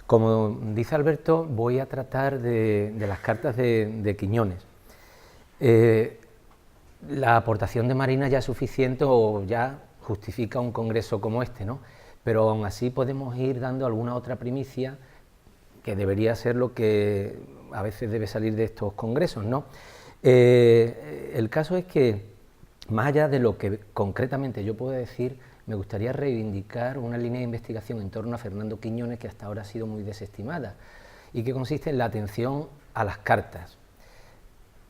Como dice Alberto, voy a tratar de las cartas de Quiñones. La aportación de Marina ya es suficiente o ya justifica un congreso como este, ¿no? Pero aún así podemos ir dando alguna otra primicia que debería ser lo que a veces debe salir de estos congresos, ¿no? El caso es que, más allá de lo que concretamente yo puedo decir, me gustaría reivindicar una línea de investigación en torno a Fernando Quiñones que hasta ahora ha sido muy desestimada y que consiste en la atención a las cartas.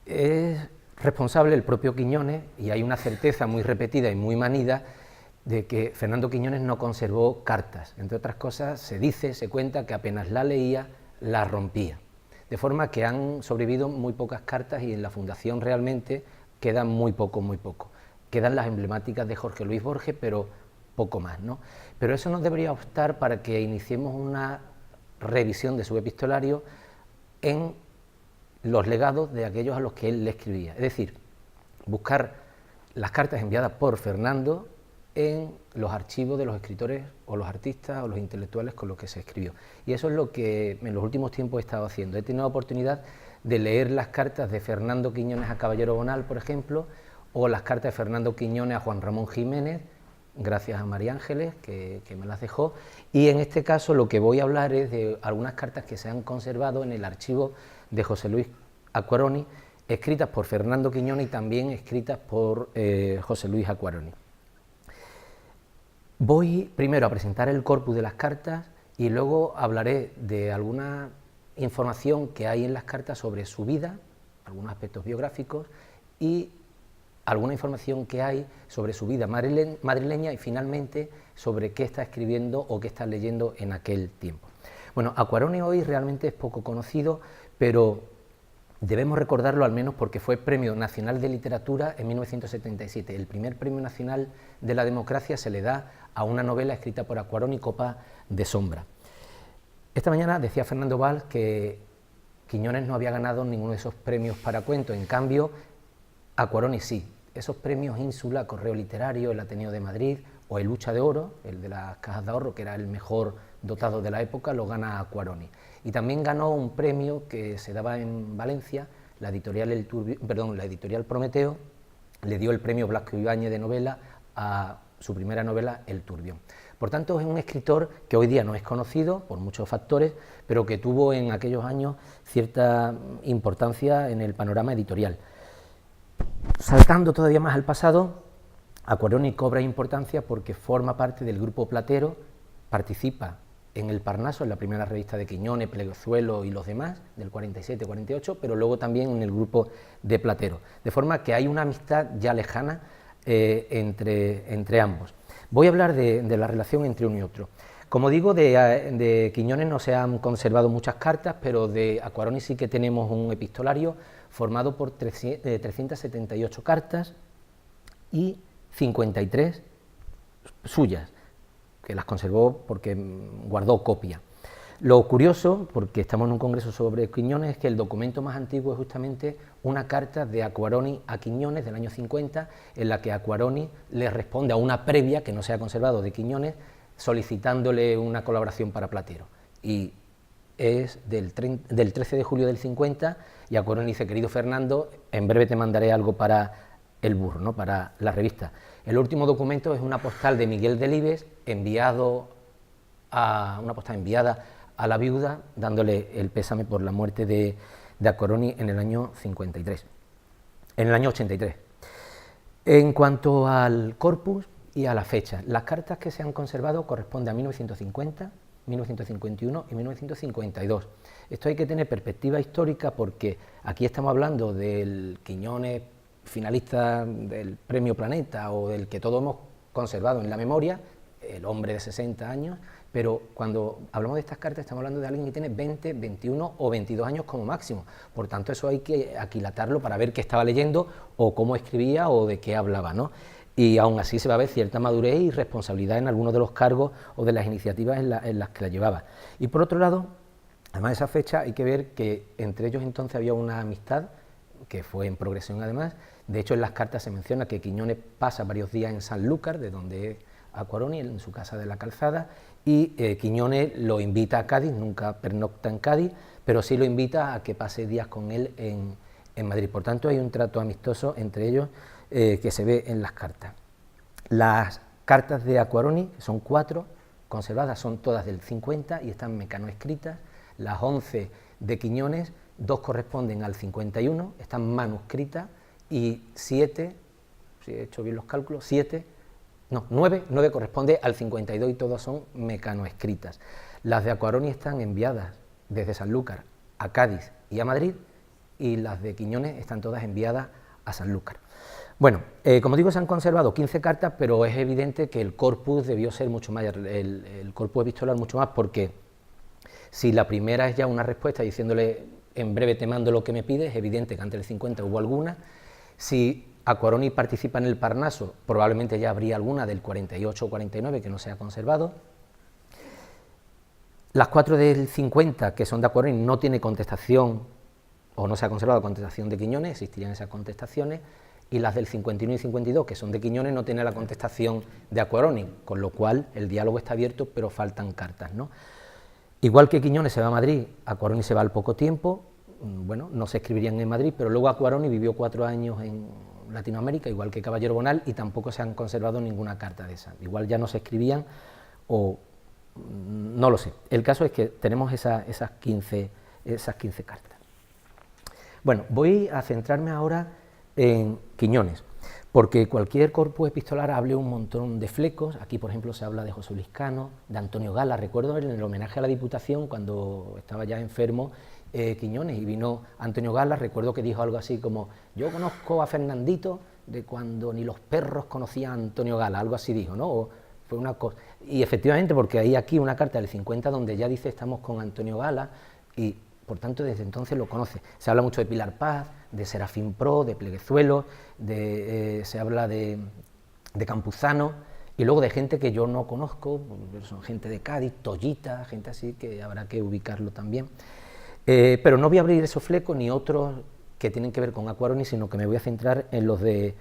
Es responsable el propio Quiñones, y hay una certeza muy repetida y muy manida de que Fernando Quiñones no conservó cartas. Entre otras cosas, se dice, se cuenta que apenas la leía, la rompía. De forma que han sobrevivido muy pocas cartas y en la Fundación realmente quedan muy poco, muy poco. Quedan las emblemáticas de Jorge Luis Borges, pero poco más, ¿no? Pero eso nos debería obstar para que iniciemos una revisión de su epistolario en los legados de aquellos a los que él le escribía. Es decir, buscar las cartas enviadas por Fernando en los archivos de los escritores o los artistas o los intelectuales con los que se escribió. Y eso es lo que en los últimos tiempos he estado haciendo. He tenido la oportunidad de leer las cartas de Fernando Quiñones a Caballero Bonal, por ejemplo, o las cartas de Fernando Quiñones a Juan Ramón Jiménez, gracias a María Ángeles, que me las dejó, y en este caso lo que voy a hablar es de algunas cartas que se han conservado en el archivo de José Luis Acquaroni, escritas por Fernando Quiñones y también escritas por José Luis Acquaroni. Voy primero a presentar el corpus de las cartas y luego hablaré de alguna información que hay en las cartas sobre su vida, algunos aspectos biográficos y alguna información que hay sobre su vida madrileña y finalmente sobre qué está escribiendo o qué está leyendo en aquel tiempo. Bueno, Acquaroni hoy realmente es poco conocido, pero debemos recordarlo al menos porque fue Premio Nacional de Literatura en 1977. El primer Premio Nacional de la Democracia se le da a una novela escrita por Acquaroni, Copa de Sombra. Esta mañana decía Fernando Valls que Quiñones no había ganado ninguno de esos premios para cuento, en cambio Acquaroni sí. Esos premios Ínsula, Correo Literario, el Ateneo de Madrid o el Lucha de Oro, el de las cajas de ahorro, que era el mejor dotado de la época, lo gana Acquaroni. Y también ganó un premio que se daba en Valencia, la editorial Prometeo le dio el premio Blasco Ibáñez de novela a su primera novela, El Turbión. Por tanto, es un escritor que hoy día no es conocido por muchos factores, pero que tuvo en aquellos años cierta importancia en el panorama editorial. Saltando todavía más al pasado, Acquaroni cobra importancia porque forma parte del grupo Platero, participa en El Parnaso, en la primera revista de Quiñones, Pleguezuelo y los demás, del 47-48, pero luego también en el grupo de Platero. De forma que hay una amistad ya lejana entre ambos. Voy a hablar de la relación entre uno y otro. Como digo, de Quiñones no se han conservado muchas cartas, pero de Acquaroni sí que tenemos un epistolario formado por 378 cartas y 53 suyas, que las conservó porque guardó copia. Lo curioso, porque estamos en un congreso sobre Quiñones, es que el documento más antiguo es justamente una carta de Acquaroni a Quiñones del año 50, en la que Acquaroni le responde a una previa que no se ha conservado de Quiñones, solicitándole una colaboración para Platero. Y es del 13 de julio del 50, y Acquaroni dice: querido Fernando, en breve te mandaré algo para el Burro, ¿no?, para la revista. El último documento es una postal de Miguel Delibes, enviada a la viuda, dándole el pésame por la muerte de Acquaroni en el año 83. En cuanto al corpus y a la fecha, las cartas que se han conservado corresponden a 1950, 1951 y 1952. Esto hay que tener perspectiva histórica porque aquí estamos hablando del Quiñones finalista del Premio Planeta o del que todos hemos conservado en la memoria, el hombre de 60 años, pero cuando hablamos de estas cartas estamos hablando de alguien que tiene 20, 21 o 22 años como máximo. Por tanto, eso hay que aquilatarlo para ver qué estaba leyendo o cómo escribía o de qué hablaba, ¿no? Y aún así se va a ver cierta madurez y responsabilidad en algunos de los cargos o de las iniciativas en las que la llevaba. Y por otro lado, además de esa fecha, hay que ver que entre ellos entonces había una amistad que fue en progresión además. De hecho, en las cartas se menciona que Quiñones pasa varios días en Sanlúcar, de donde es Acquaroni, en su casa de la Calzada, y Quiñones lo invita a Cádiz, nunca pernocta en Cádiz, pero sí lo invita a que pase días con él en Madrid. Por tanto, hay un trato amistoso entre ellos que se ve en las cartas. Las cartas de Acquaroni, que son 4, conservadas, son todas del 50 y están mecanoescritas. Las 11 de Quiñones, 2 corresponden al 51, están manuscritas, y 7, si he hecho bien los cálculos, 9 corresponde al 52 y todas son mecanoescritas. Las de Acquaroni están enviadas desde Sanlúcar a Cádiz y a Madrid, y las de Quiñones están todas enviadas a Sanlúcar. Bueno, como digo, se han conservado 15 cartas, pero es evidente que el corpus debió ser mucho más, el corpus epistolar mucho más, porque si la primera es ya una respuesta diciéndole en breve te mando lo que me pides, es evidente que antes del 50 hubo alguna. Si Acquaroni participa en el Parnaso, probablemente ya habría alguna del 48 o 49 que no se ha conservado. Las 4 del 50, que son de Acquaroni, no tiene contestación, o no se ha conservado contestación de Quiñones, existirían esas contestaciones, y las del 51 y 52, que son de Quiñones, no tiene la contestación de Acquaroni, con lo cual el diálogo está abierto, pero faltan cartas, ¿no? Igual que Quiñones se va a Madrid, Acquaroni se va al poco tiempo, bueno, no se escribirían en Madrid, pero luego Acquaroni vivió 4 años en Latinoamérica, igual que Caballero Bonal, y tampoco se han conservado ninguna carta de esa. Igual ya no se escribían, o no lo sé. El caso es que tenemos esas 15 cartas. Bueno, voy a centrarme ahora en Quiñones, porque cualquier corpus epistolar hable un montón de flecos. Aquí, por ejemplo, se habla de José Luis Cano, de Antonio Gala. Recuerdo en el homenaje a la Diputación, cuando estaba ya enfermo Quiñones y vino Antonio Gala, recuerdo que dijo algo así como: yo conozco a Fernandito de cuando ni los perros conocían a Antonio Gala, algo así dijo, ¿no? O fue una cosa. Y efectivamente, porque hay aquí una carta del 50 donde ya dice estamos con Antonio Gala, y por tanto desde entonces lo conoce. Se habla mucho de Pilar Paz, de Serafín Pro, de Pleguezuelos, se habla de Campuzano, y luego de gente que yo no conozco, son gente de Cádiz, Tollita, gente así que habrá que ubicarlo también. Pero no voy a abrir esos flecos ni otros que tienen que ver con Acquaroni, sino que me voy a centrar en los de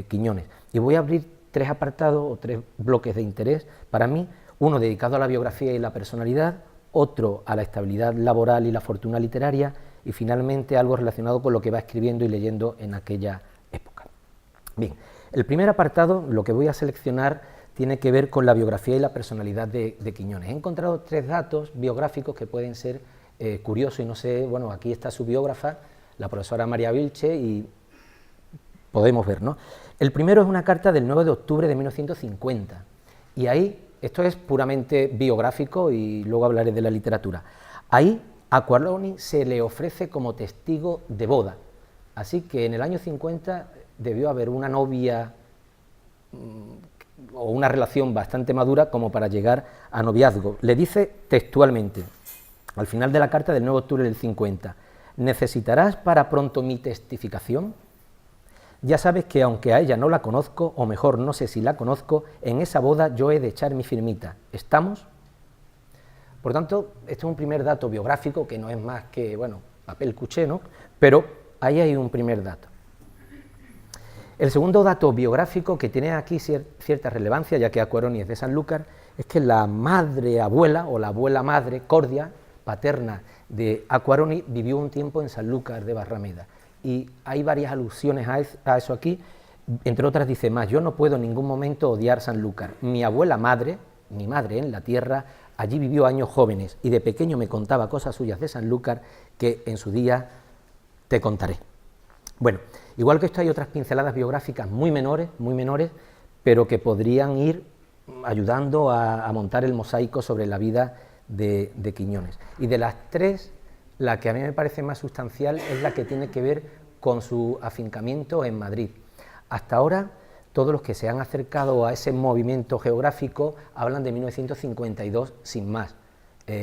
Quiñones. Y voy a abrir 3 apartados o 3 bloques de interés para mí: uno dedicado a la biografía y la personalidad, otro a la estabilidad laboral y la fortuna literaria, y finalmente algo relacionado con lo que va escribiendo y leyendo en aquella época. Bien, el primer apartado, lo que voy a seleccionar, tiene que ver con la biografía y la personalidad de Quiñones. He encontrado 3 datos biográficos que pueden ser curiosos, y no sé, bueno, aquí está su biógrafa, la profesora María Vilche, y podemos ver, ¿no? El primero es una carta del 9 de octubre de 1950, y ahí, esto es puramente biográfico y luego hablaré de la literatura, ahí a Acquaroni se le ofrece como testigo de boda, así que en el año 50 debió haber una novia o una relación bastante madura como para llegar a noviazgo. Le dice textualmente, al final de la carta del 9 de octubre del 50, ¿necesitarás para pronto mi testificación? Ya sabes que aunque a ella no la conozco, o mejor no sé si la conozco, en esa boda yo he de echar mi firmita. ¿Estamos? Por tanto, este es un primer dato biográfico que no es más que, bueno, papel cuché, ¿no? Pero ahí hay un primer dato. El segundo dato biográfico que tiene aquí cierta relevancia, ya que Acquaroni es de Sanlúcar, es que la madre abuela o la abuela madre, Cordia, paterna de Acquaroni, vivió un tiempo en Sanlúcar de Barrameda. Y hay varias alusiones a eso aquí, entre otras dice más: yo no puedo en ningún momento odiar Sanlúcar. Mi abuela madre, mi madre en la tierra, allí vivió años jóvenes y de pequeño me contaba cosas suyas de Sanlúcar que en su día te contaré. Bueno, igual que esto hay otras pinceladas biográficas muy menores, pero que podrían ir ayudando a montar el mosaico sobre la vida de Quiñones. Y de las 3, la que a mí me parece más sustancial es la que tiene que ver con su afincamiento en Madrid. Hasta ahora, todos los que se han acercado a ese movimiento geográfico hablan de 1952 sin más.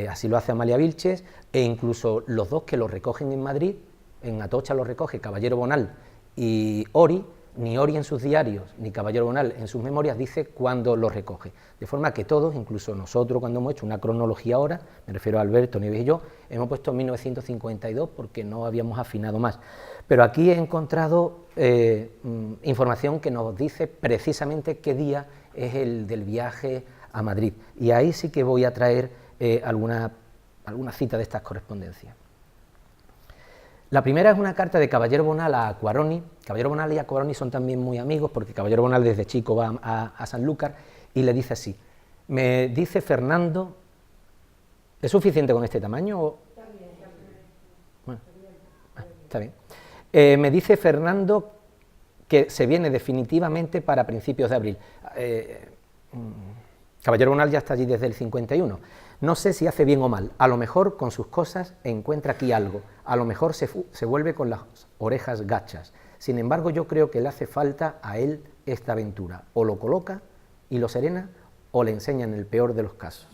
Así lo hace Amalia Vilches, e incluso los 2 que lo recogen en Madrid, en Atocha lo recoge Caballero Bonal y Ori, ni Ori en sus diarios, ni Caballero Bonal en sus memorias dice cuándo lo recoge. De forma que todos, incluso nosotros cuando hemos hecho una cronología ahora, me refiero a Alberto, Nieves y yo, hemos puesto 1952 porque no habíamos afinado más. Pero aquí he encontrado información que nos dice precisamente qué día es el del viaje a Madrid. Y ahí sí que voy a traer alguna cita de estas correspondencias. La primera es una carta de Caballero Bonal a Acquaroni. Caballero Bonal y Acquaroni son también muy amigos, porque Caballero Bonal desde chico va a Sanlúcar, y le dice así: me dice Fernando, ¿es suficiente con este tamaño? O? Bueno, está bien. Me dice Fernando que se viene definitivamente para principios de abril. Caballero Bonal ya está allí desde el 51. No sé si hace bien o mal, a lo mejor con sus cosas encuentra aquí algo, a lo mejor se vuelve con las orejas gachas. Sin embargo, yo creo que le hace falta a él esta aventura, o lo coloca y lo serena, o le enseña en el peor de los casos.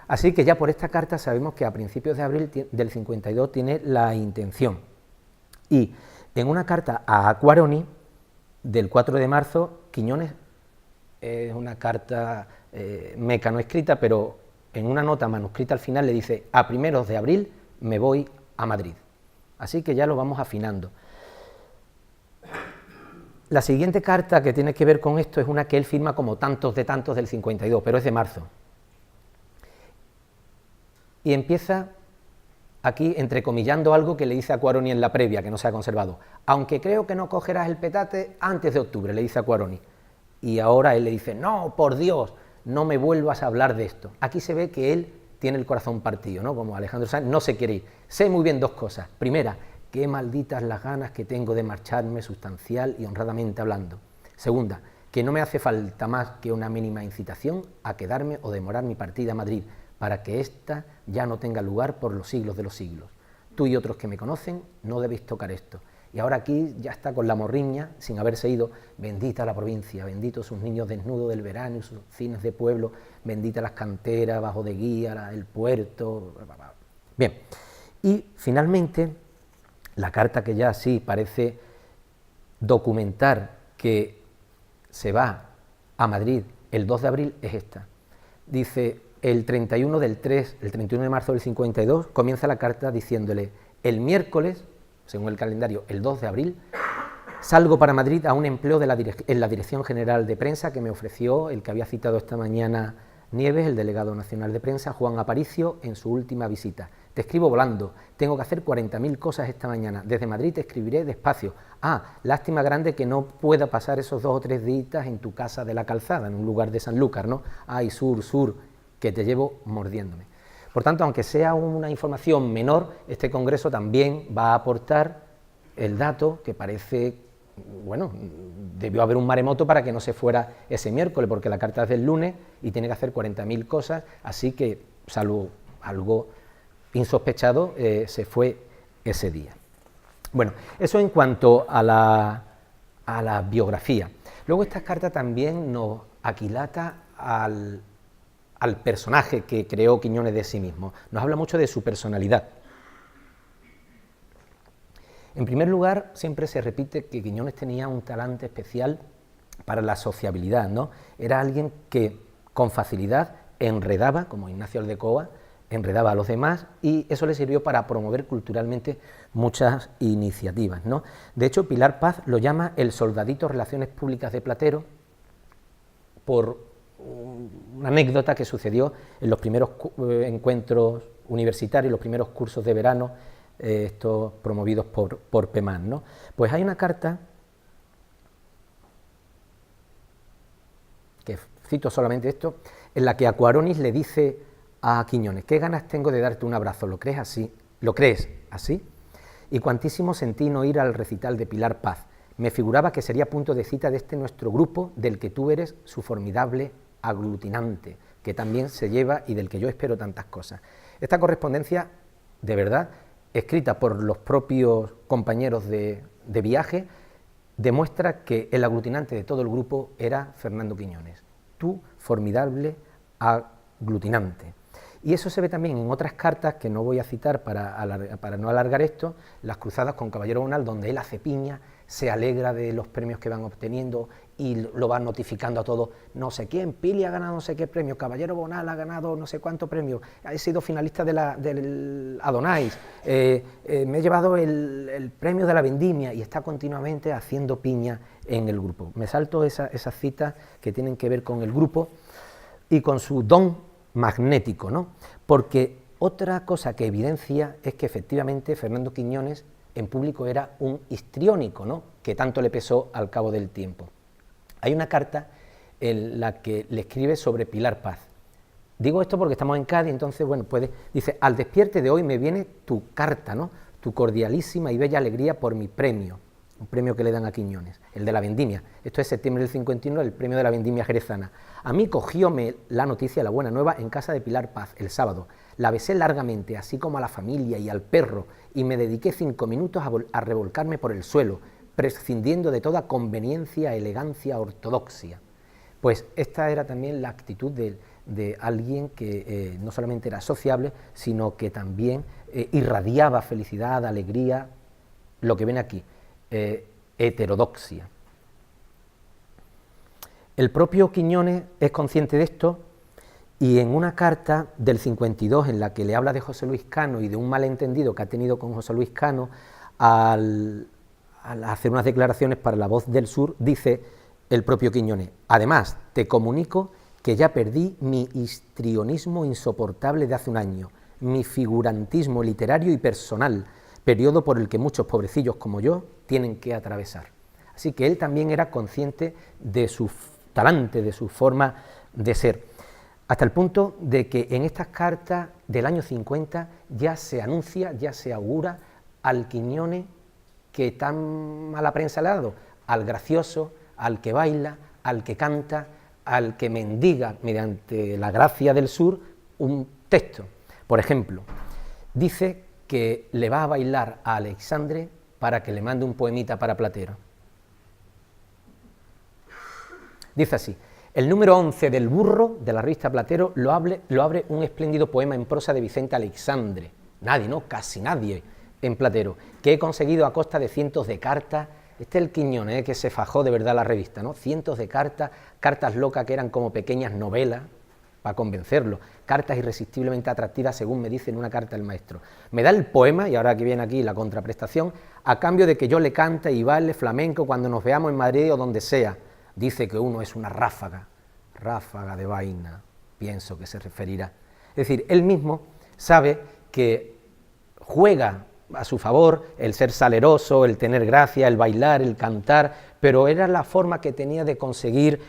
Así que ya por esta carta sabemos que a principios de abril del 52 tiene la intención. Y en una carta a Acquaroni, del 4 de marzo, Quiñones, es una carta mecano escrita, pero en una nota manuscrita al final le dice: a primeros de abril me voy a Madrid. Así que ya lo vamos afinando. La siguiente carta que tiene que ver con esto es una que él firma como tantos del 52, pero es de marzo. Y empieza aquí entrecomillando algo que le dice a Acquaroni en la previa, que no se ha conservado. Aunque creo que no cogerás el petate antes de octubre, le dice a Acquaroni. Y ahora él le dice: no, por Dios, no me vuelvas a hablar de esto. Aquí se ve que él tiene el corazón partido, ¿no? Como Alejandro Sanz, no se quiere ir. Sé muy bien dos cosas. Primera, qué malditas las ganas que tengo de marcharme sustancial y honradamente hablando. Segunda, que no me hace falta más que una mínima incitación a quedarme o demorar mi partida a Madrid, para que ésta ya no tenga lugar por los siglos de los siglos. Tú y otros que me conocen no debéis tocar esto. Y ahora aquí ya está con la morriña, sin haberse ido: bendita la provincia, benditos sus niños desnudos del verano y sus cines de pueblo, bendita las canteras, bajo de guía, el puerto. Bien, y finalmente, la carta que ya sí parece documentar que se va a Madrid el 2 de abril es esta. Dice: el 31 de marzo del 52, comienza la carta diciéndole: el miércoles, según el calendario, el 2 de abril, salgo para Madrid a un empleo en la Dirección General de Prensa que me ofreció el que había citado esta mañana Nieves, el delegado nacional de prensa, Juan Aparicio, en su última visita. Te escribo volando, tengo que hacer 40.000 cosas esta mañana, desde Madrid te escribiré despacio. Lástima grande que no pueda pasar esos 2 o 3 días en tu casa de la Calzada, en un lugar de Sanlúcar, ¿no? Sur, que te llevo mordiéndome. Por tanto, aunque sea una información menor, este congreso también va a aportar el dato que parece, bueno, debió haber un maremoto para que no se fuera ese miércoles, porque la carta es del lunes y tiene que hacer 40.000 cosas, así que, salvo algo insospechado, se fue ese día. Bueno, eso en cuanto a la biografía. Luego esta carta también nos aquilata al personaje que creó Quiñones de sí mismo. Nos habla mucho de su personalidad. En primer lugar, siempre se repite que Quiñones tenía un talante especial para la sociabilidad, ¿no? Era alguien que con facilidad enredaba, como Ignacio Aldecoa, enredaba a los demás, y eso le sirvió para promover culturalmente muchas iniciativas, ¿no? De hecho, Pilar Paz lo llama el soldadito Relaciones Públicas de Platero, por una anécdota que sucedió en los primeros encuentros universitarios, los primeros cursos de verano, estos promovidos por PEMAN, ¿no? Pues hay una carta, que cito solamente esto, en la que Acquaroni le dice a Quiñones: qué ganas tengo de darte un abrazo, ¿lo crees así? ¿Lo crees así? Y cuantísimo sentí no ir al recital de Pilar Paz. Me figuraba que sería punto de cita de este nuestro grupo, del que tú eres su formidable aglutinante, que también se lleva y del que yo espero tantas cosas. Esta correspondencia, de verdad, escrita por los propios compañeros de viaje, demuestra que el aglutinante de todo el grupo era Fernando Quiñones, tu formidable aglutinante. Y eso se ve también en otras cartas que no voy a citar para no alargar esto, las cruzadas con Caballero Bonal, donde él hace piña, se alegra de los premios que van obteniendo y lo va notificando a todos: no sé quién, Pili ha ganado no sé qué premio, Caballero Bonal ha ganado no sé cuánto premio, he sido finalista del Adonais, me he llevado el premio de la Vendimia, y está continuamente haciendo piña en el grupo. Me salto esas citas que tienen que ver con el grupo, y con su don magnético, ¿no? Porque otra cosa que evidencia es que efectivamente Fernando Quiñones en público era un histriónico, ¿no?, que tanto le pesó al cabo del tiempo. Hay una carta en la que le escribe sobre Pilar Paz. Digo esto porque estamos en Cádiz, entonces, bueno, dice, al despierte de hoy me viene tu carta, ¿no?, tu cordialísima y bella alegría por mi premio, un premio que le dan a Quiñones, el de la vendimia. Esto es septiembre del 51, el premio de la vendimia jerezana. A mí cogióme la noticia, la buena nueva, en casa de Pilar Paz, el sábado. La besé largamente, así como a la familia y al perro, y me dediqué 5 minutos a revolcarme por el suelo, prescindiendo de toda conveniencia, elegancia, ortodoxia. Pues esta era también la actitud de alguien que no solamente era sociable, sino que también irradiaba felicidad, alegría, lo que ven aquí, heterodoxia. El propio Quiñones es consciente de esto y en una carta del 52 en la que le habla de José Luis Cano y de un malentendido que ha tenido con José Luis Cano al hacer unas declaraciones para La Voz del Sur, dice el propio Quiñones: además, te comunico que ya perdí mi histrionismo insoportable de hace un año, mi figurantismo literario y personal, periodo por el que muchos pobrecillos como yo tienen que atravesar. Así que él también era consciente de su talante, de su forma de ser, hasta el punto de que en estas cartas del año 50 ya se anuncia, ya se augura al Quiñones que tan mala prensa le ha dado, al gracioso, al que baila, al que canta, al que mendiga mediante la gracia del sur un texto. Por ejemplo, dice que le va a bailar a Alexandre para que le mande un poemita para Platero. Dice así: el número 11 del Burro, de la revista Platero, lo abre un espléndido poema en prosa de Vicente Alexandre. Nadie, ¿no? Casi nadie en Platero, que he conseguido a costa de cientos de cartas. Este es el Quiñones, que se fajó de verdad la revista, ¿no? Cientos de cartas, cartas locas que eran como pequeñas novelas, para convencerlo, cartas irresistiblemente atractivas, según me dice en una carta el maestro. Me da el poema, y ahora que viene aquí la contraprestación, a cambio de que yo le cante y baile flamenco cuando nos veamos en Madrid o donde sea. Dice que uno es una ráfaga de vaina, pienso que se referirá. Es decir, él mismo sabe que juega a su favor el ser saleroso, el tener gracia, el bailar, el cantar, pero era la forma que tenía de conseguir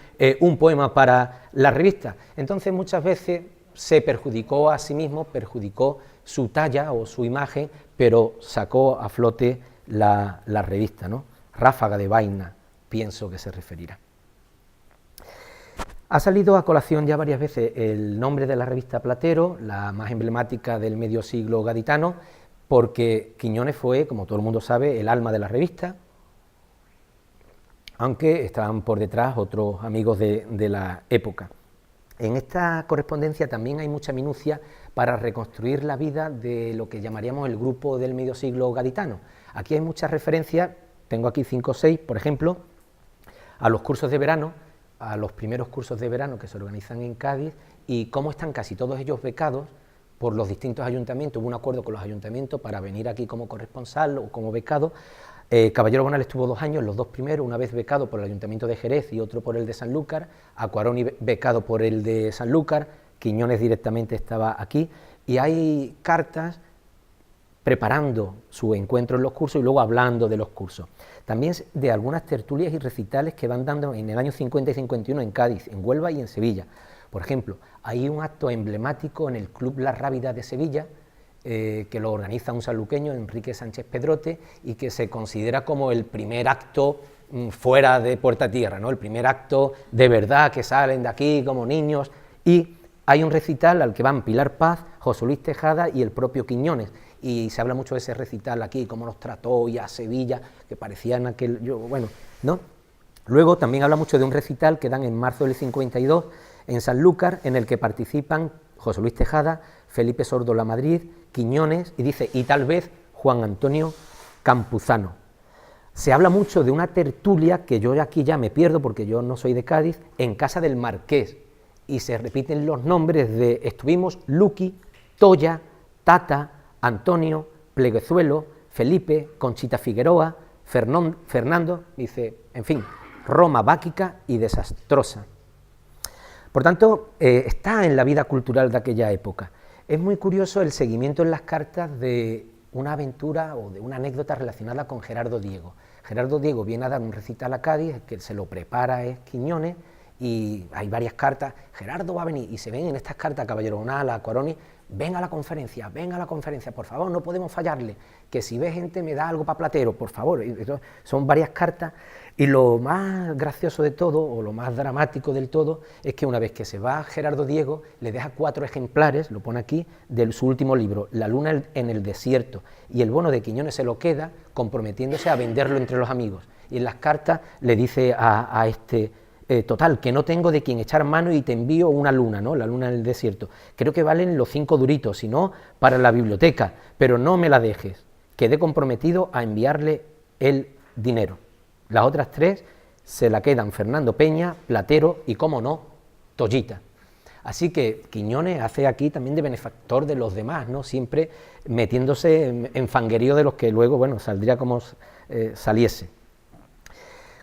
un poema para la revista. Entonces muchas veces se perjudicó a sí mismo, perjudicó su talla o su imagen, pero sacó a flote la revista, ¿no? Ráfaga de vaina, pienso que se referirá. Ha salido a colación ya varias veces el nombre de la revista Platero, la más emblemática del medio siglo gaditano, porque Quiñones fue, como todo el mundo sabe, el alma de la revista, aunque estaban por detrás otros amigos de la época. En esta correspondencia también hay mucha minucia para reconstruir la vida de lo que llamaríamos el grupo del medio siglo gaditano. Aquí hay muchas referencias, tengo aquí 5 o 6, por ejemplo, a los cursos de verano, a los primeros cursos de verano que se organizan en Cádiz y cómo están casi todos ellos becados por los distintos ayuntamientos. Hubo un acuerdo con los ayuntamientos para venir aquí como corresponsal o como becado. Caballero Bonal estuvo 2 años, los 2 primeros, una vez becado por el Ayuntamiento de Jerez y otro por el de Sanlúcar, Aquaroni becado por el de Sanlúcar, Quiñones directamente estaba aquí, y hay cartas preparando su encuentro en los cursos y luego hablando de los cursos. También de algunas tertulias y recitales que van dando en el año 50 y 51 en Cádiz, en Huelva y en Sevilla. Por ejemplo, hay un acto emblemático en el Club La Rábida de Sevilla, que lo organiza un sanluqueño, Enrique Sánchez Pedrote, y que se considera como el primer acto fuera de Puerta Tierra, ¿no? El primer acto de verdad que salen de aquí como niños, y hay un recital al que van Pilar Paz, José Luis Tejada y el propio Quiñones, y se habla mucho de ese recital aquí, cómo nos trató y a Sevilla, que parecían aquel, bueno, ¿no? Luego también habla mucho de un recital que dan en marzo del 52 en Sanlúcar, en el que participan José Luis Tejada, Felipe Sordo Lamadrid, Quiñones, y dice, y tal vez Juan Antonio Campuzano. Se habla mucho de una tertulia, que yo aquí ya me pierdo porque yo no soy de Cádiz, en casa del Marqués, y se repiten los nombres de, estuvimos Luqui, Toya, Tata, Antonio, Pleguezuelo, Felipe, Conchita Figueroa, Fernando, dice, en fin, Roma báquica y desastrosa. Por tanto, está en la vida cultural de aquella época. Es muy curioso el seguimiento en las cartas de una aventura o de una anécdota relacionada con Gerardo Diego. Gerardo Diego viene a dar un recital a Cádiz, el que se lo prepara es Quiñones, y hay varias cartas, Gerardo va a venir, y se ven en estas cartas a Caballero Bonal, a Cuaroni, ven a la conferencia, por favor, no podemos fallarle, que si ve gente me da algo para Platero, por favor. Son varias cartas, y lo más gracioso de todo, o lo más dramático del todo, es que una vez que se va Gerardo Diego, le deja 4 ejemplares, lo pone aquí, de su último libro, La luna en el desierto, y el bono de Quiñones se lo queda, comprometiéndose a venderlo entre los amigos, y en las cartas le dice a este... total, que no tengo de quien echar mano y te envío una luna, ¿no? La luna en el desierto. Creo que valen los 5 duritos, si no, para la biblioteca, pero no me la dejes. Quedé comprometido a enviarle el dinero. Las otras 3 se la quedan Fernando Peña, Platero y, como no, Tollita. Así que Quiñones hace aquí también de benefactor de los demás, ¿no? Siempre metiéndose en fanguerío de los que luego, bueno, saldría como saliese.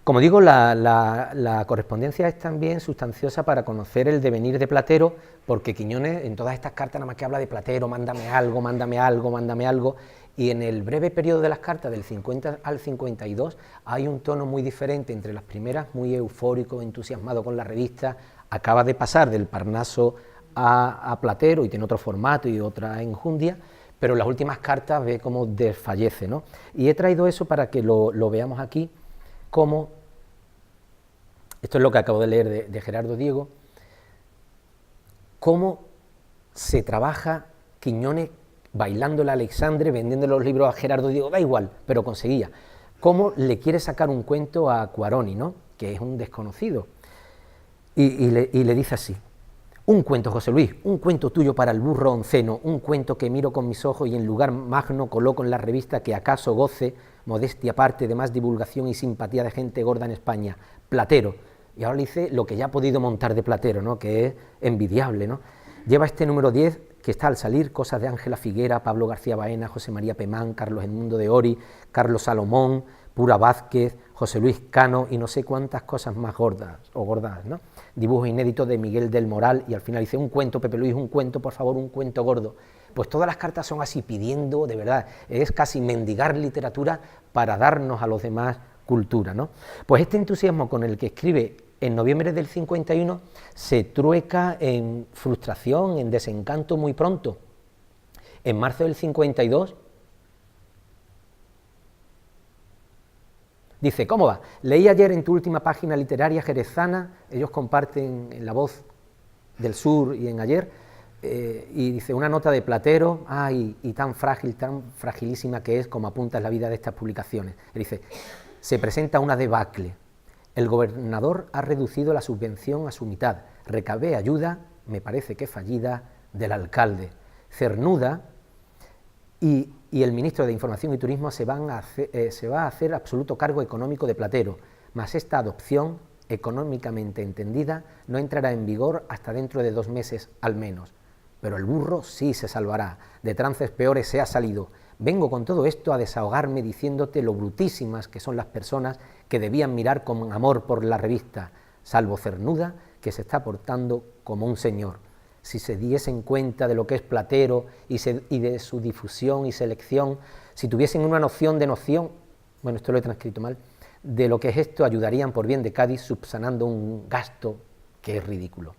Como digo, la correspondencia es también sustanciosa para conocer el devenir de Platero, porque Quiñones en todas estas cartas nada más que habla de Platero, mándame algo, mándame algo, mándame algo, y en el breve periodo de las cartas, del 50 al 52, hay un tono muy diferente. Entre las primeras, muy eufórico, entusiasmado con la revista, acaba de pasar del Parnaso a Platero, y tiene otro formato y otra enjundia, pero en las últimas cartas ve cómo desfallece, ¿no? Y he traído eso para que lo veamos aquí, como, esto es lo que acabo de leer de Gerardo Diego, cómo se trabaja Quiñones bailando el Alexandre, vendiendo los libros a Gerardo Diego, da igual, pero conseguía. Cómo le quiere sacar un cuento a Cuaroni, ¿no? Que es un desconocido, y le dice así: un cuento, José Luis, un cuento tuyo para el burro onceno, un cuento que miro con mis ojos y en lugar magno coloco en la revista que acaso goce, modestia aparte, de más divulgación y simpatía de gente gorda en España, Platero. Y ahora le dice lo que ya ha podido montar de Platero, ¿no? Que es envidiable, ¿no? Lleva este número 10, que está al salir, cosas de Ángela Figuera, Pablo García Baena, José María Pemán, Carlos Edmundo de Ori, Carlos Salomón, Pura Vázquez, José Luis Cano y no sé cuántas cosas más gordas, ¿no? Dibujos inéditos de Miguel del Moral, y al final dice: un cuento, Pepe Luis, un cuento, por favor, un cuento gordo. Pues todas las cartas son así, pidiendo, de verdad, es casi mendigar literatura para darnos a los demás cultura, ¿no? Pues este entusiasmo con el que escribe en noviembre del 51 se trueca en frustración, en desencanto muy pronto. En marzo del 52 dice: ¿cómo va? Leí ayer en tu última página literaria jerezana, ellos comparten en La Voz del Sur y en Ayer, y dice una nota de Platero, y tan frágil, tan fragilísima que es, como apunta en la vida de estas publicaciones. Él dice: se presenta una debacle, el gobernador ha reducido la subvención a su mitad, recabé ayuda, me parece que fallida, del alcalde, cernuda, y el ministro de Información y Turismo se va a hacer absoluto cargo económico de Platero, mas esta adopción, económicamente entendida, no entrará en vigor hasta dentro de 2 meses al menos. Pero el burro sí se salvará, de trances peores se ha salido. Vengo con todo esto a desahogarme diciéndote lo brutísimas que son las personas que debían mirar con amor por la revista, salvo Cernuda, que se está portando como un señor. Si se diesen cuenta de lo que es Platero y de su difusión y selección, si tuviesen una noción, bueno, esto lo he transcrito mal, de lo que es esto, ayudarían por bien de Cádiz subsanando un gasto que es ridículo.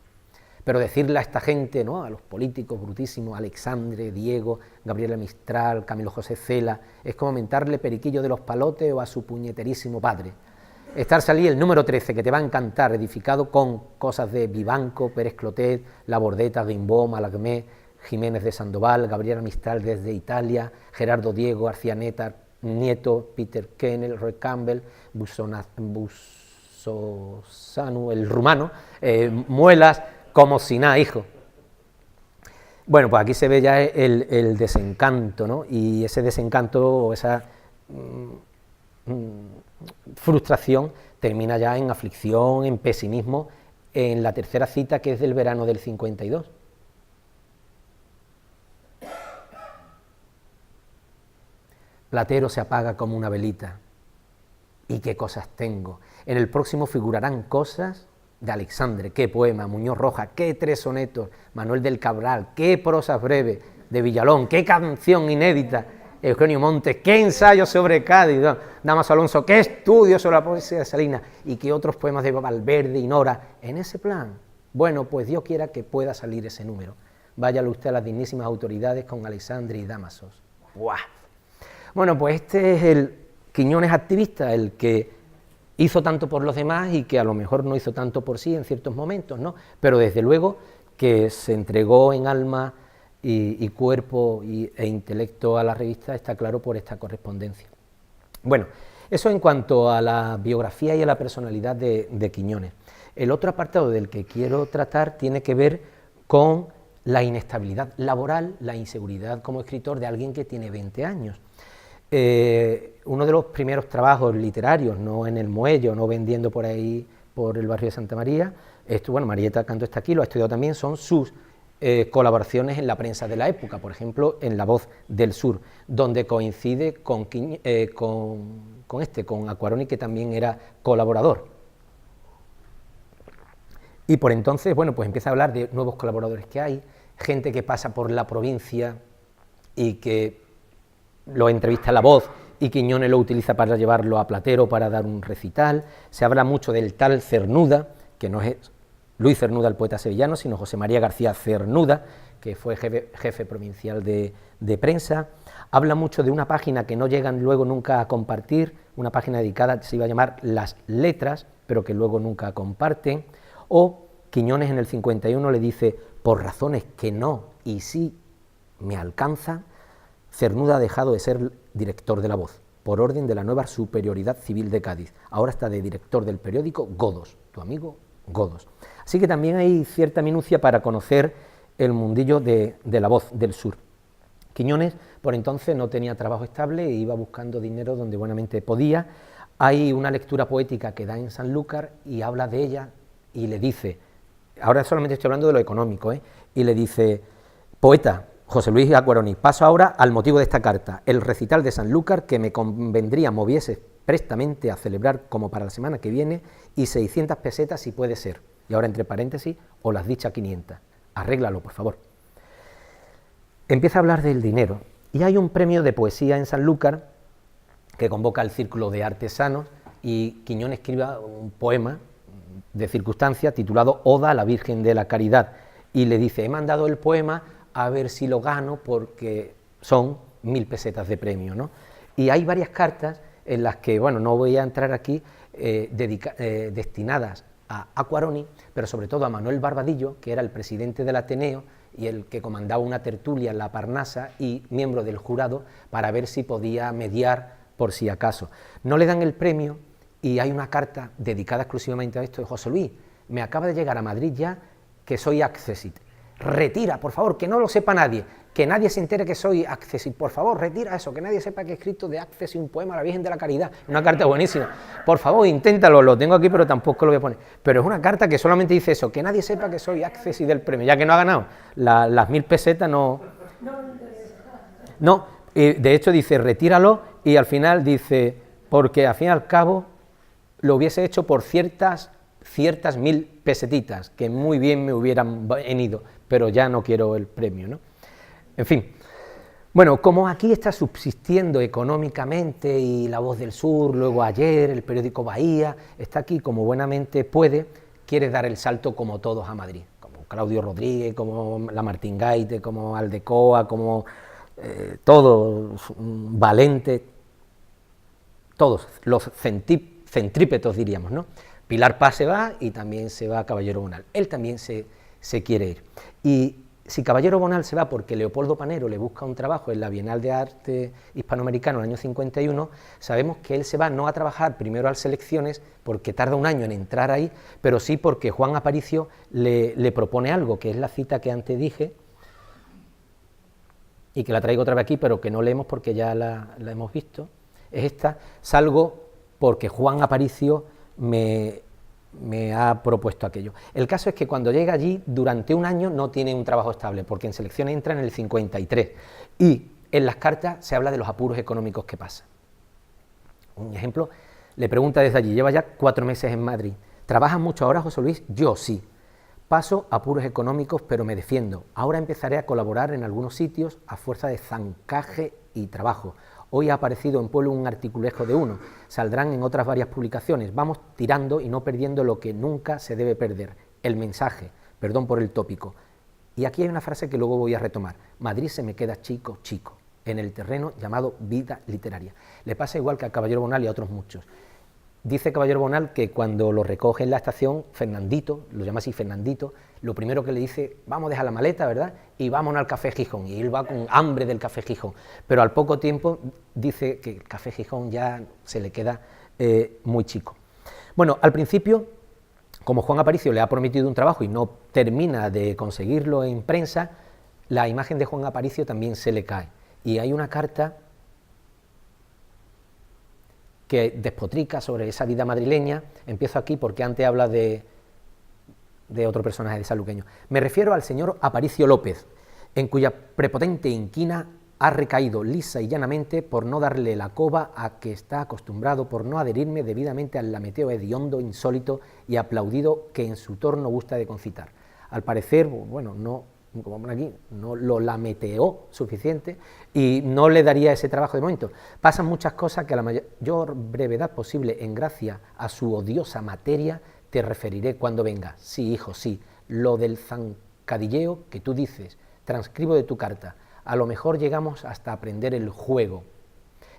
Pero decirle a esta gente, ¿no?, a los políticos brutísimos, Alexandre, Diego, Gabriela Mistral, Camilo José Cela, es como mentarle periquillo de los palotes o a su puñeterísimo padre. Estar salí el número 13, que te va a encantar, edificado con cosas de Vivanco, Pérez Clotet, La Bordeta, Rimbaud, Malagmé, Jiménez de Sandoval, Gabriela Mistral desde Italia, Gerardo Diego, García Nieto, Peter Kennel, Roy Campbell, Busosanu, el rumano, Muelas, como si nada, hijo. Bueno, pues aquí se ve ya el desencanto, ¿no? Y ese desencanto o esa frustración termina ya en aflicción, en pesimismo, en la tercera cita, que es del verano del 52. Platero se apaga como una velita. ¿Y qué cosas tengo? En el próximo figurarán cosas de Alexandre, qué poema, Muñoz Rojas, qué 3 sonetos, Manuel del Cabral, qué prosas breves de Villalón, qué canción inédita, Eugenio Montes, qué ensayo sobre Cádiz, Damaso Alonso, qué estudio sobre la poesía de Salinas y qué otros poemas de Valverde y Nora, en ese plan. Bueno, pues Dios quiera que pueda salir ese número. Váyale usted a las dignísimas autoridades con Alexandre y Damasos. ¡Buah! Bueno, pues este es el Quiñones activista, el que hizo tanto por los demás y que a lo mejor no hizo tanto por sí en ciertos momentos, ¿no? Pero desde luego que se entregó en alma y cuerpo e intelecto a la revista, está claro por esta correspondencia. Bueno, eso en cuanto a la biografía y a la personalidad de Quiñones. El otro apartado del que quiero tratar tiene que ver con la inestabilidad laboral, la inseguridad como escritor de alguien que tiene 20 años. Uno de los primeros trabajos literarios, no en el muelle, no vendiendo por ahí, por el barrio de Santa María, bueno, Marieta Canto está aquí, lo ha estudiado también, son sus colaboraciones en la prensa de la época, por ejemplo, en La Voz del Sur, donde coincide con Acquaroni, que también era colaborador. Y por entonces, bueno, pues empieza a hablar de nuevos colaboradores que hay, gente que pasa por la provincia y que lo entrevista La Voz y Quiñones lo utiliza para llevarlo a Platero para dar un recital. Se habla mucho del tal Cernuda, que no es Luis Cernuda, el poeta sevillano, sino José María García Cernuda, que fue jefe provincial de prensa. Habla mucho de una página que no llegan luego nunca a compartir, una página dedicada, se iba a llamar Las Letras, pero que luego nunca comparten. O Quiñones en el 51 le dice, por razones que no y sí me alcanzan, Cernuda ha dejado de ser director de La Voz, por orden de la nueva Superioridad Civil de Cádiz. Ahora está de director del periódico Godos, tu amigo Godos. Así que también hay cierta minucia para conocer el mundillo de La Voz del Sur. Quiñones por entonces no tenía trabajo estable e iba buscando dinero donde buenamente podía. Hay una lectura poética que da en Sanlúcar y habla de ella y le dice, ahora solamente estoy hablando de lo económico, y le dice, poeta José Luis Acquaroni, paso ahora al motivo de esta carta, el recital de Sanlúcar que me convendría moviese prestamente a celebrar como para la semana que viene y 600 pesetas si puede ser. Y ahora entre paréntesis, o las dichas 500. Arréglalo, por favor. Empieza a hablar del dinero. Y hay un premio de poesía en Sanlúcar que convoca al Círculo de Artesanos y Quiñones escribe un poema de circunstancia titulado Oda a la Virgen de la Caridad. Y le dice, he mandado el poema a ver si lo gano porque son 1000 pesetas de premio, ¿no? Y hay varias cartas en las que, bueno, no voy a entrar aquí, destinadas a Acquaroni, pero sobre todo a Manuel Barbadillo, que era el presidente del Ateneo y el que comandaba una tertulia en la Parnasa y miembro del jurado para ver si podía mediar por si acaso. No le dan el premio y hay una carta dedicada exclusivamente a esto de José Luis, me acaba de llegar a Madrid ya que soy Accessit. Retira, por favor, que no lo sepa nadie, que nadie se entere que soy Accessit, por favor, retira eso, que nadie sepa que he escrito de Accessit un poema a la Virgen de la Caridad, una carta buenísima, por favor, inténtalo, lo tengo aquí, pero tampoco lo voy a poner, pero es una carta que solamente dice eso, que nadie sepa que soy Accessit del premio, ya que no ha ganado las 1000 pesetas, no, de hecho dice, retíralo, y al final dice, porque al fin y al cabo lo hubiese hecho por ciertas 1000 pesetitas, que muy bien me hubieran venido, pero ya no quiero el premio, ¿no? En fin, bueno, como aquí está subsistiendo económicamente y La Voz del Sur, luego Ayer, el periódico Bahía, está aquí como buenamente puede, quiere dar el salto como todos a Madrid, como Claudio Rodríguez, como Lamartine Gaite, como Aldecoa, como todos, Valente, todos, los centrípetos diríamos, ¿no? Pilar Paz se va y también se va Caballero Bonal. Él también se quiere ir. Y si Caballero Bonal se va porque Leopoldo Panero le busca un trabajo en la Bienal de Arte Hispanoamericano en el año 51, sabemos que él se va no a trabajar primero a las selecciones, porque tarda un año en entrar ahí, pero sí porque Juan Aparicio le propone algo, que es la cita que antes dije, y que la traigo otra vez aquí, pero que no leemos porque ya la hemos visto, es esta, salgo porque Juan Aparicio me ha propuesto aquello. El caso es que cuando llega allí, durante un año no tiene un trabajo estable, porque en selecciones entra en el 53, y en las cartas se habla de los apuros económicos que pasa. Un ejemplo, le pregunta desde allí, lleva ya 4 meses en Madrid, ¿Trabajas mucho ahora, José Luis? Yo sí. Paso apuros económicos, pero me defiendo. Ahora empezaré a colaborar en algunos sitios a fuerza de zancaje y trabajo. Hoy ha aparecido en Pueblo un articulejo de uno. Saldrán en otras varias publicaciones. Vamos tirando y no perdiendo lo que nunca se debe perder, el mensaje. Perdón por el tópico. Y aquí hay una frase que luego voy a retomar. Madrid se me queda chico, chico, en el terreno llamado vida literaria. Le pasa igual que a Caballero Bonal y a otros muchos. Dice Caballero Bonal que cuando lo recoge en la estación, Fernandito, lo llama así Fernandito, lo primero que le dice, vamos a dejar la maleta, ¿verdad? Y vámonos al Café Gijón. Y él va con hambre del Café Gijón. Pero al poco tiempo dice que el Café Gijón ya se le queda muy chico. Bueno, al principio, como Juan Aparicio le ha prometido un trabajo y no termina de conseguirlo en prensa, la imagen de Juan Aparicio también se le cae. Y hay una carta que despotrica sobre esa vida madrileña. Empiezo aquí porque antes habla de otro personaje de sanluqueño. Me refiero al señor Aparicio López, en cuya prepotente inquina ha recaído lisa y llanamente por no darle la coba a que está acostumbrado, por no adherirme debidamente al lameteo hediondo, insólito y aplaudido que en su torno gusta de concitar. Al parecer, bueno, no, como pone aquí, no lo lameteó suficiente y no le daría ese trabajo de momento. Pasan muchas cosas que a la mayor brevedad posible, en gracia a su odiosa materia, te referiré cuando venga. Sí, hijo, sí, lo del zancadilleo que tú dices, transcribo de tu carta. A lo mejor llegamos hasta aprender el juego.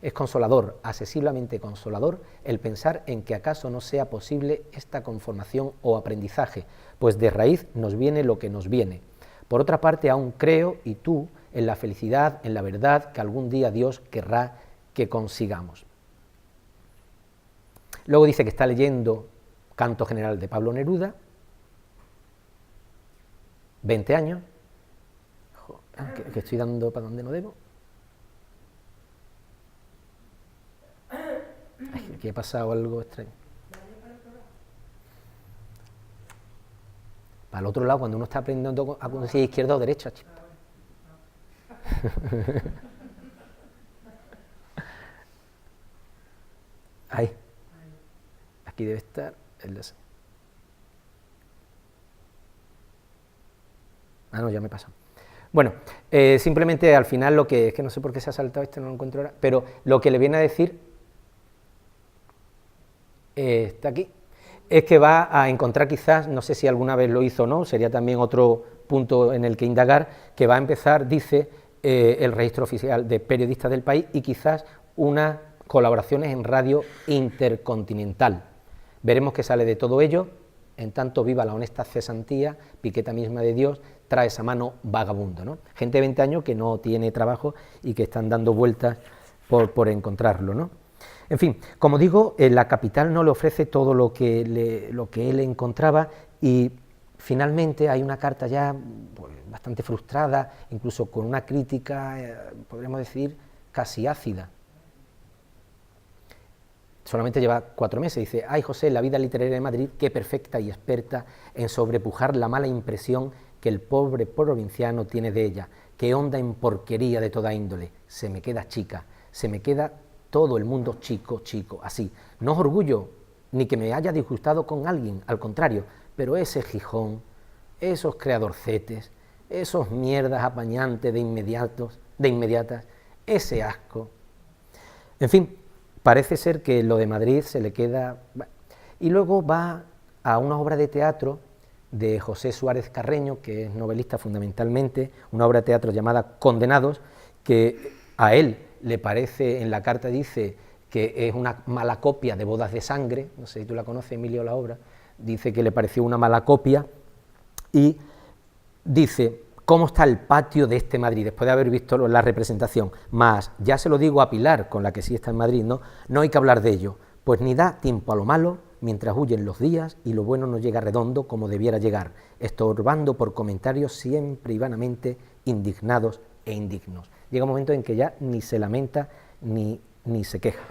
Es consolador, accesiblemente consolador, el pensar en que acaso no sea posible esta conformación o aprendizaje, pues de raíz nos viene lo que nos viene. Por otra parte, aún creo, y tú, en la felicidad, en la verdad, que algún día Dios querrá que consigamos. Luego dice que está leyendo Canto General de Pablo Neruda, 20 años, que estoy dando para donde no debo. Ay, aquí ha pasado algo extraño. Para el otro lado, cuando uno está aprendiendo a conducir izquierda o derecha. Ahí. Aquí debe estar el... Ah, no, ya me he pasado. Bueno, simplemente al final lo que... Es que no sé por qué se ha saltado esto, no lo encuentro ahora, pero lo que le viene a decir... está aquí. Es que va a encontrar quizás, no sé si alguna vez lo hizo o no, sería también otro punto en el que indagar, que va a empezar, dice, el registro oficial de periodistas del país y quizás unas colaboraciones en radio intercontinental. Veremos qué sale de todo ello. En tanto viva la honesta cesantía, Piqueta misma de Dios, trae esa mano vagabundo, ¿no? Gente de 20 años que no tiene trabajo y que están dando vueltas por encontrarlo, ¿no? En fin, como digo, la capital no le ofrece todo lo que él encontraba y finalmente hay una carta ya pues, bastante frustrada, incluso con una crítica, podríamos decir, casi ácida. Solamente lleva 4 meses, dice, ay José, la vida literaria de Madrid, qué perfecta y experta en sobrepujar la mala impresión que el pobre provinciano tiene de ella, qué honda en porquería de toda índole, se me queda chica, se me queda todo el mundo chico, chico, así. No es orgullo, ni que me haya disgustado con alguien, al contrario, pero ese Gijón, esos creadorcetes, esos mierdas apañantes de inmediatas, ese asco. En fin, parece ser que lo de Madrid se le queda... Y luego va a una obra de teatro de José Suárez Carreño, que es novelista fundamentalmente, una obra de teatro llamada Condenados, que a él le parece, en la carta dice que es una mala copia de Bodas de Sangre, no sé si tú la conoces, Emilio, la obra, dice que le pareció una mala copia, y dice, ¿cómo está el patio de este Madrid? Después de haber visto la representación, más, ya se lo digo a Pilar, con la que sí está en Madrid, no hay que hablar de ello, pues ni da tiempo a lo malo, mientras huyen los días y lo bueno no llega redondo como debiera llegar, estorbando por comentarios siempre y vanamente indignados e indignos. Llega un momento en que ya ni se lamenta ni se queja.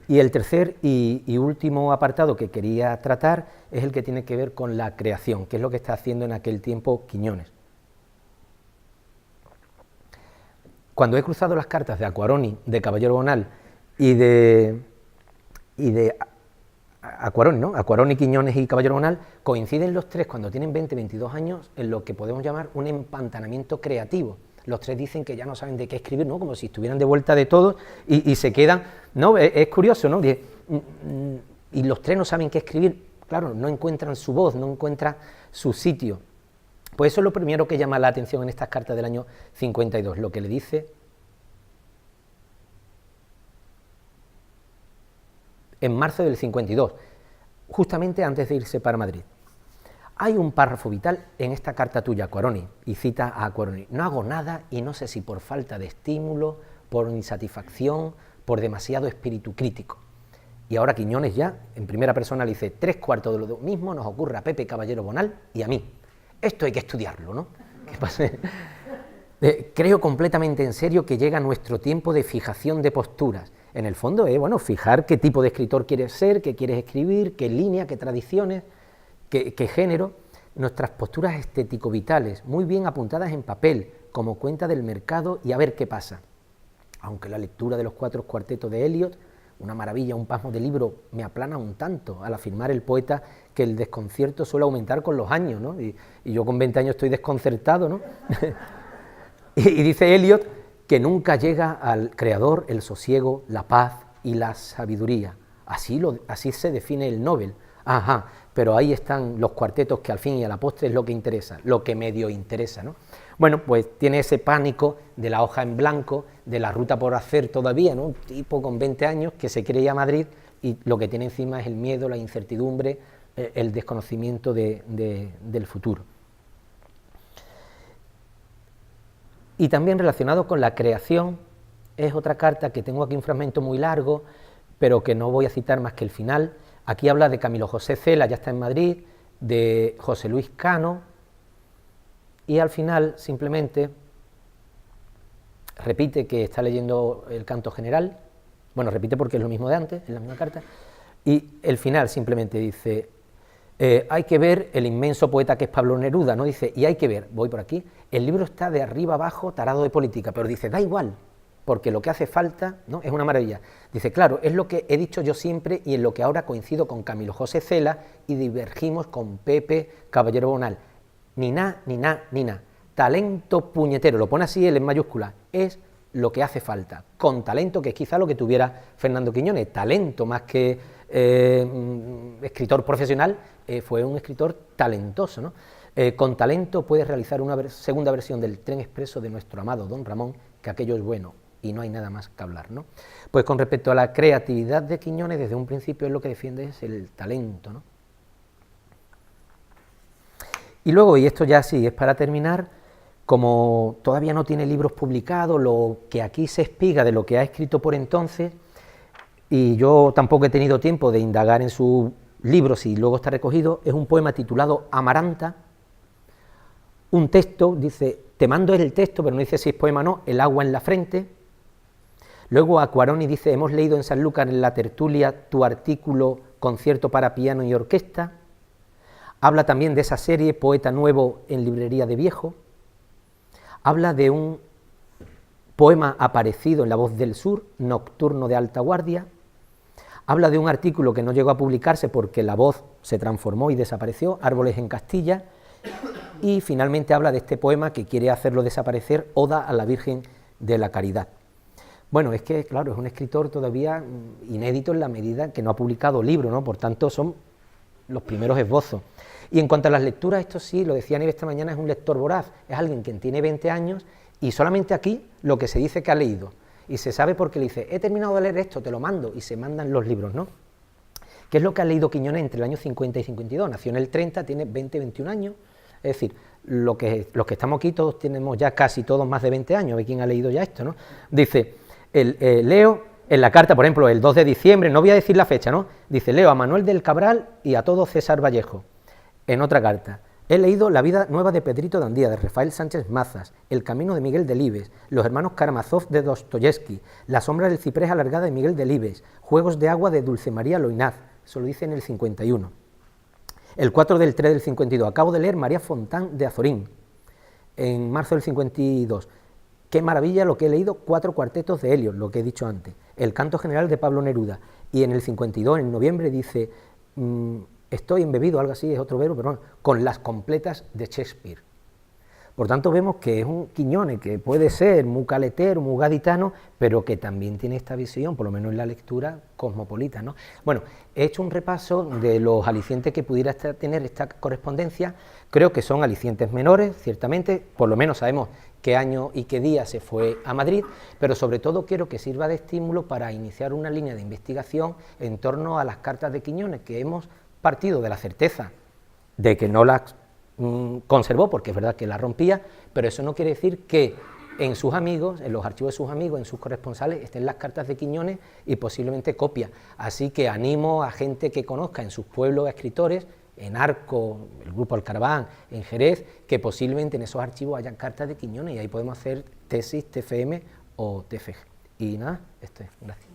Y el tercer y último apartado que quería tratar es el que tiene que ver con la creación, que es lo que está haciendo en aquel tiempo Quiñones. Cuando he cruzado las cartas de Acquaroni, de Caballero Bonal y de Cuarón, ¿no? A Cuarón y Quiñones y Caballero Bonal coinciden los tres cuando tienen 20, 22 años en lo que podemos llamar un empantanamiento creativo. Los tres dicen que ya no saben de qué escribir, ¿no? Como si estuvieran de vuelta de todo y se quedan, ¿no? Es curioso, ¿no? Y los tres no saben qué escribir, claro, no encuentran su voz, no encuentran su sitio. Pues eso es lo primero que llama la atención en estas cartas del año 52, lo que le dice en marzo del 52, justamente antes de irse para Madrid. Hay un párrafo vital en esta carta tuya, Cuaroni, y cita a Cuaroni: no hago nada y no sé si por falta de estímulo, por insatisfacción, por demasiado espíritu crítico. Y ahora Quiñones ya, en primera persona, le dice: 3/4 de lo mismo nos ocurre a Pepe Caballero Bonal y a mí. Esto hay que estudiarlo, ¿no? ¿Qué pasa? Creo completamente en serio que llega nuestro tiempo de fijación de posturas. En el fondo es, bueno, fijar qué tipo de escritor quieres ser, qué quieres escribir, qué línea, qué tradiciones, qué género. Nuestras posturas estético-vitales, muy bien apuntadas en papel, como cuenta del mercado, y a ver qué pasa. Aunque la lectura de los 4 cuartetos de Eliot, una maravilla, un pasmo de libro, me aplana un tanto, al afirmar el poeta que el desconcierto suele aumentar con los años, ¿no? Y yo con 20 años estoy desconcertado, ¿no? Y dice Eliot que nunca llega al creador el sosiego, la paz y la sabiduría. Así se define el Nobel. Ajá, pero ahí están los cuartetos que al fin y a la postre es lo que interesa, lo que medio interesa, ¿no? Bueno, pues tiene ese pánico de la hoja en blanco, de la ruta por hacer todavía, ¿no? Un tipo con 20 años que se quiere ir a Madrid y lo que tiene encima es el miedo, la incertidumbre, el desconocimiento del futuro. Y también relacionado con la creación, es otra carta que tengo aquí un fragmento muy largo, pero que no voy a citar más que el final. Aquí habla de Camilo José Cela, ya está en Madrid, de José Luis Cano, y al final simplemente repite que está leyendo el canto general, bueno, repite porque es lo mismo de antes, en la misma carta, y el final simplemente dice: hay que ver el inmenso poeta que es Pablo Neruda, ¿no? Dice, y hay que ver, voy por aquí, el libro está de arriba abajo tarado de política, pero dice, da igual, porque lo que hace falta, ¿no? Es una maravilla. Dice, claro, es lo que he dicho yo siempre y en lo que ahora coincido con Camilo José Cela y divergimos con Pepe Caballero Bonal. Ni na, ni na, ni na. Talento puñetero, lo pone así él en mayúscula, es lo que hace falta, con talento, que es quizá lo que tuviera Fernando Quiñones, talento más que escritor profesional, fue un escritor talentoso, ¿no? Con talento puedes realizar una segunda versión del Tren Expreso de nuestro amado Don Ramón, que aquello es bueno y no hay nada más que hablar, ¿no? Pues con respecto a la creatividad de Quiñones, desde un principio es lo que defiende es el talento, ¿no? Y luego, y esto ya sí es para terminar, como todavía no tiene libros publicados, lo que aquí se espiga de lo que ha escrito por entonces, y yo tampoco he tenido tiempo de indagar en sus libros y luego está recogido, es un poema titulado Amaranta, un texto, dice, te mando el texto, pero no dice si es poema o no, el agua en la frente. Luego a Cuaroni dice, hemos leído en Sanlúcar en la tertulia tu artículo Concierto para piano y orquesta. Habla también de esa serie Poeta Nuevo en Librería de Viejo. Habla de un poema aparecido en La Voz del Sur, Nocturno de Alta Guardia. Habla de un artículo que no llegó a publicarse porque La Voz se transformó y desapareció, Árboles en Castilla. Y finalmente habla de este poema que quiere hacerlo desaparecer, Oda a la Virgen de la Caridad. Bueno, es que, claro, es un escritor todavía inédito en la medida que no ha publicado libro, ¿no? Por tanto, son los primeros esbozos. Y en cuanto a las lecturas, esto sí, lo decía Nieves esta mañana, es un lector voraz, es alguien que tiene 20 años y solamente aquí lo que se dice que ha leído. Y se sabe porque le dice, he terminado de leer esto, te lo mando, y se mandan los libros, ¿no? ¿Qué es lo que ha leído Quiñones entre el año 50 y 52? Nació en el 30, tiene 20, 21 años, es decir, los que estamos aquí todos tenemos ya casi todos más de 20 años, ¿ve quién ha leído ya esto, no? Dice, leo en la carta, por ejemplo, el 2 de diciembre, no voy a decir la fecha, ¿no? Dice, leo a Manuel del Cabral y a todo César Vallejo. En otra carta, he leído La vida nueva de Pedrito de Andía, de Rafael Sánchez Mazas, El camino de Miguel Delibes, Los hermanos Karamazov de Dostoyevsky, La sombra del ciprés alargada de Miguel Delibes, Juegos de agua de Dulce María Loinaz, eso lo dice en el 51. El 4 del 3 del 52, acabo de leer María Fontán de Azorín, en marzo del 52. Qué maravilla lo que he leído, 4 cuartetos de Eliot, lo que he dicho antes, el canto general de Pablo Neruda, y en el 52, en noviembre, dice, estoy embebido, algo así, es otro verbo, pero bueno, con las completas de Shakespeare. Por tanto, vemos que es un Quiñones que puede ser muy caletero, muy gaditano, pero que también tiene esta visión, por lo menos en la lectura, cosmopolita, ¿no? Bueno, he hecho un repaso de los alicientes que pudiera tener esta correspondencia. Creo que son alicientes menores, ciertamente, por lo menos sabemos qué año y qué día se fue a Madrid, pero sobre todo quiero que sirva de estímulo para iniciar una línea de investigación en torno a las cartas de Quiñones, que hemos partido de la certeza de que no las conservó, porque es verdad que la rompía, pero eso no quiere decir que en sus amigos, en los archivos de sus amigos, en sus corresponsales, estén las cartas de Quiñones y posiblemente copias. Así que animo a gente que conozca en sus pueblos a escritores, en Arco, el grupo Alcaraván, en Jerez, que posiblemente en esos archivos hayan cartas de Quiñones y ahí podemos hacer tesis, TFM o TFG. Y nada, esto es. Gracias.